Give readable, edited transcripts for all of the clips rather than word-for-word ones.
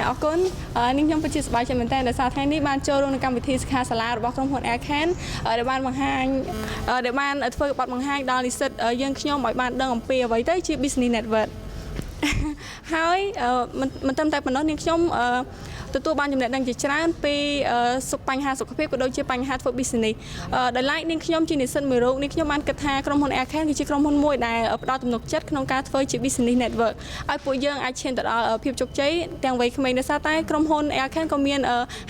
អរគុណនាងខ្ញុំពិតជាសប្បាយចិត្តមែនទែនដែលសារថ្ងៃនេះបានចូលរួមនៅកម្មវិធីសិក្ខាសាលារបស់ក្រុមហ៊ុន Aircan ដែលបានបង្ហាញដែលបានធ្វើបទបង្ហាញដល់និស្សិតយើងខ្ញុំឲ្យបានដឹងអំពីអ្វីទៅជា Business Network ហើយមិនត្រឹមតែប៉ុណ្ណោះនាងខ្ញុំទទួលបានចំណេះដឹងជាច្រើនពីបញ្ហាសុខភាពក៏ដូចជាបញ្ហាធ្វើ business ដោយឡែកនាងខ្ញុំជានិស្សិតមួយរូបនាងខ្ញុំបានគិតថាក្រុមហ៊ុន Aircan គឺជាក្រុមហ៊ុនមួយដែលផ្ដល់ទំនុកចិត្តក្នុងការធ្វើជា business network ឲ្យពួកយើងអាចឈានទៅដល់ភាពជោគជ័យទាំងវ័យក្មេងដោយសារតែក្រុមហ៊ុន Aircan ក៏មាន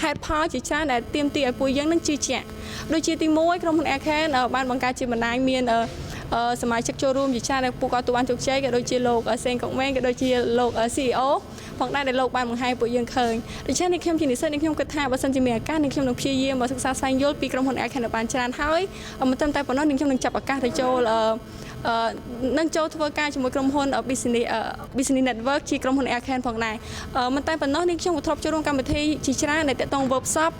ហេតុផលជាច្រើនដែលទាមទារឲ្យពួកយើងនឹងជឿជាក់ដូចជាទី1ក្រុមហ៊ុន Aircan បានបង្កើតជាបណ្ដាញមានសមាជិកចូលរួមជាច្រើនដែលពួកគាត់ទទួលបានជោគជ័យក៏ដូចជាលោកសេងកុកម៉េងក៏ដូចជាលោក CEO ផងដែរដែលលោកបានបង្ហាញពួកយើងឃើញដូច្នេះនាងខ្ញុំជានិស្សិតនាងខ្ញុំគិតថាបើសិនជាមានឱកាសនាងខ្ញុំនឹងព្យាយាមសិក្សាស្វែងយល់ពីក្រុមហ៊ុន Aircan បានច្រើនហើយមិនត្រឹមតែប៉ុណ្ណោះនាងខ្ញុំនឹងចាប់ឱកាសទៅចូលនឹងចូលធ្វើការជាមួយក្រុមហ៊ុន Business Network ជាក្រុមហ៊ុន Aircan ផងដែរមិនតែប៉ុណ្ណោះនាងខ្ញុំក៏ធ្លាប់ចូលរួមកម្មវិធីជាច្រើនដែលទាក់ទង workshop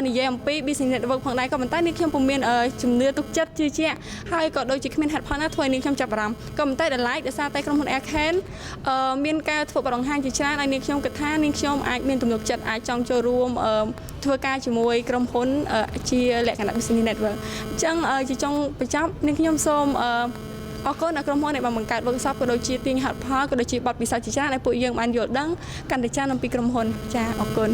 និយាយអំពី Business Network ផងដែរក៏ប៉ុន្តែនាងខ្ញុំពុំមានជំនឿទុកចិត្តជឿជាក់ហើយក៏ដូចជាគ្មានហេតុផលណាធ្វើឲ្យនាងខ្ញុំចាប់អារម្មណ៍ក៏ប៉ុន្តែដោយឡែកដោយសារតែក្រុមហ៊ុន Aircan មានការធ្វើបទបង្ហាញជាច្រើនឲ្យនាងខ្ញុំគិតថានាងខ្ញុំអាចមានទំនុកចិត្តអាចចង់ចូលរួមធ្វើការជាមួយក្រុមហ៊ុនជាលក្ខណៈ Business Network អញ្ចឹងជាចុងបញ្ចប់នាងខ្ញុំសូមអរគុណដល់ក្រុមហ៊ុនដែលបានបង្កើត workshop ក៏ដូចជាទាញហេតុផលក៏ដូចជាបទពិសោធន៍ជាច្រើនឲ្យពួកយើងបានយល់ដឹងកាន់តែច្រើនអំពីក្រុមហ៊ុនចាអរគុណ